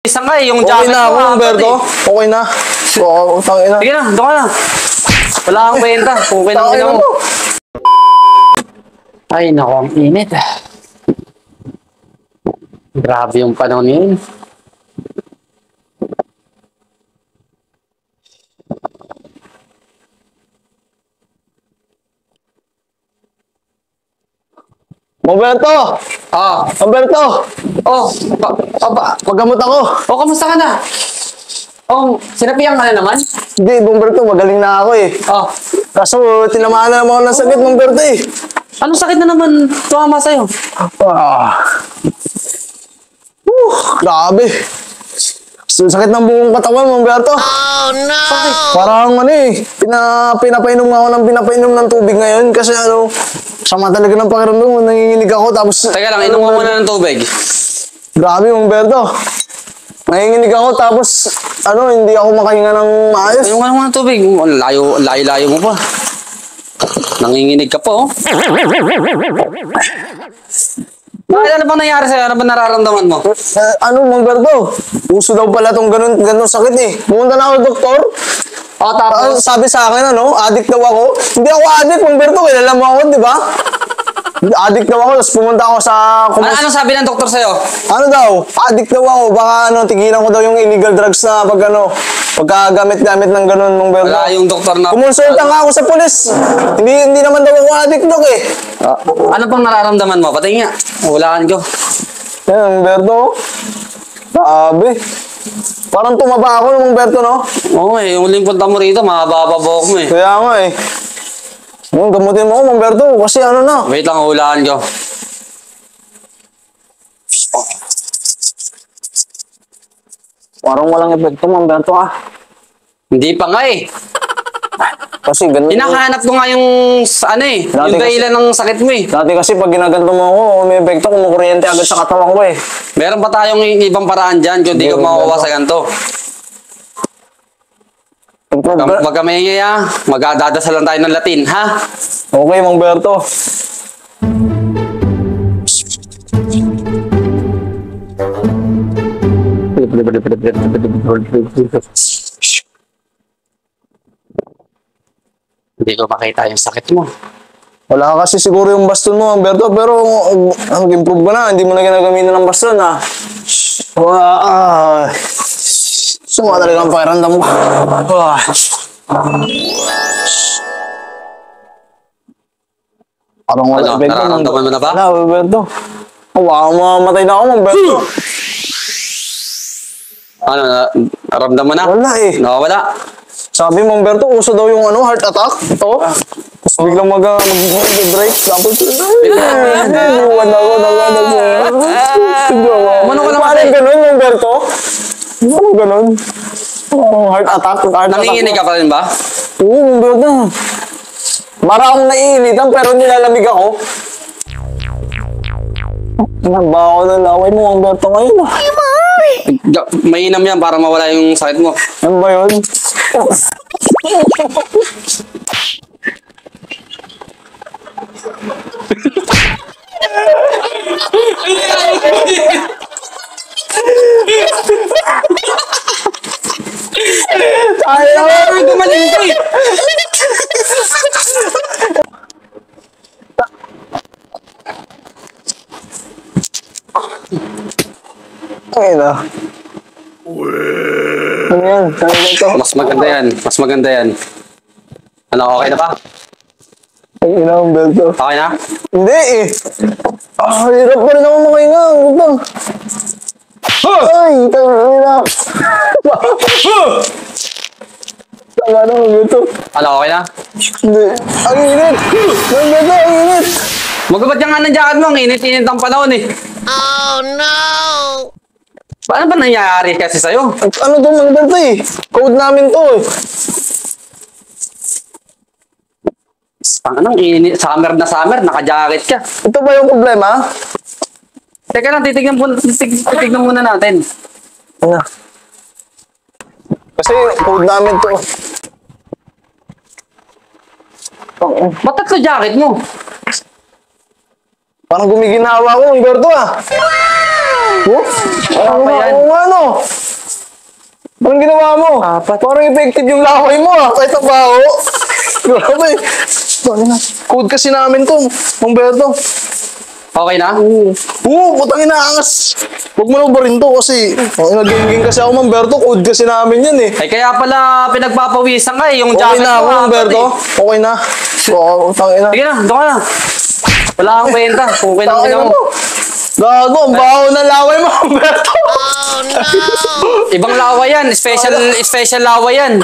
Isang ka yung okay jacket na ako, Humberto. Okay na. Oo, tangin na. Sige na, doon ka na. Wala kang kwenta. Okay na Tangin na mo. mo. Ay, naku, ang init. Grabe yung panahon yun. Humberto! Humberto! Paggamot ako. Kamusta ka na? Sinapihan ka na naman? Hindi, Humberto, magaling na ako eh. Kaso, tinamaan na naman ako ng sakit, Humberto eh. Anong sakit na naman tumama sa'yo? Grabe. Sakit ng buong katawan, Humberto. Oh no! Parang ano eh, pinapainom nga ako ng pinapainom ng tubig ngayon kasi ano, sama talaga ng pakiramdam mo, nanginginig ako tapos... Teka lang, inom mo muna ng tubig. Grabe, Humberto. Nanginginig ako tapos ano, hindi ako makahinga ng maayos. Inom ka naman ng tubig. Layo-layo mo pa. Nanginginig ka po. Ano bang nangyari sa'yo? Ano bang nararamdaman mo? Ano, Humberto? Uso daw pala itong ganun sakit eh. Pumunta na ako doktor. Tapos? Sabi sa akin, ano, addict daw ako. Hindi ako addict, Humberto. Kilala mo ako, di ba? Addict daw ako, tapos pumunta ako sa... Ano sabi ng doktor sa'yo? Ano daw? Addict daw ako. Baka ano, tigilan ko daw yung illegal drugs na pagkagamit-gamit ng ganun, Humberto. Wala yung doktor na... Kumonsulta nga ako sa pulis. Hindi naman daw ako addict, Dok eh. Ano pang nararamdaman mo? Patay nga. Hulaan ko. Yan, Humberto. Sabi. Parang tumaba ako, Humberto, no? Oo yung huling punta mo rito, mahaba pa buhok mo eh. Kaya nga eh. Gamutin mo ako, Humberto, kasi ano na. Wait lang, hulaan ko. Parang walang epekto, Humberto, ah. Hindi pa nga eh. Kasi ganun. Hinahanap ko nga yung ano eh. Dati Yung dahilan ng sakit mo eh. Dati kasi pag ginaganto mo ako, may epekto, kumukuryente agad sa katawan ko eh. Meron pa tayong ibang paraan dyan kung di ka makukuha sa ganito. Wag ka maingay ha. Magdadasal lang tayo ng Latin, ha? Okay, Humberto. Hindi ko makita yung sakit mo. Wala kasi siguro yung baston mo, Humberto, pero improve ka na. Hindi mo na ginagamitan ng baston, ha? Suma talaga ang pakiramdam mo. Parang wala epekto. Nararamdaman mo na ba? Wala, Humberto. Mamamatay na ako, Humberto. Ano, naramdaman mo na? Wala eh. Nakawala? Sabi mo, Humberto, uso daw yung ano, heart attack. Ito. Tapos biglang mag-break. Tapos, iwan ako. Umano ka lang kasi. Parang ganun, Humberto. Parang ganun. Heart attack. Nanginginig ka pa rin ba? Oo, Humberto. Para akong naiinitan pero nilalamig ako. Naba ako ng laway mo, Humberto, ngayon. Mainam yan para mawala yung sakit mo. Ano ba yun? Ayaw! Gumaling ko eh! Ay na. Ano yan? Ano ito? Mas maganda yan. Mas maganda yan. Ano, okay na ba? Ay, ina, Humberto. Okay na? Hindi eh. Hirap pa rin ako makahinga. Ay, ina. Tama na, Humberto. Ano, okay na? Hindi. Ang init. Humberto, ang init. Magabad ka nga ng jacket mo. Ang init-init ang panahon eh. Oh no! Paano ba nangyayari kasi sa'yo? Ano to, Humberto eh? Code namin to eh. Anong init? Summer na summer. Naka-jacket ka. Ito ba yung problema? Teka lang, titignan muna natin. Ano? Kasi code namin to. Ba't tatlo jacket mo? Parang gumiginawa ko, Humberto ah. Oh? Ano ba yan? Ano? Anong ginawa mo? Parang effective yung laway mo ah. Kahit ang baho. Grabe. Code kasi namin to, Humberto. Okay na? Putang inaangas. Huwag mo na ba rin to kasi nag-game kasi ako, Humberto. Code kasi namin yan eh. Ay, kaya pala pinagpapawisan ka eh. Yung Okay jacket na ako, mo, Humberto. Okay na. Oo, tangina. Sige na, doon ka na. Wala kang kwenta. Okay lang Tangina ginawa mo. mo. Gago, ang baho ng laway mo, Humberto. Oh no! Ibang lawa yan. Special lawa yan.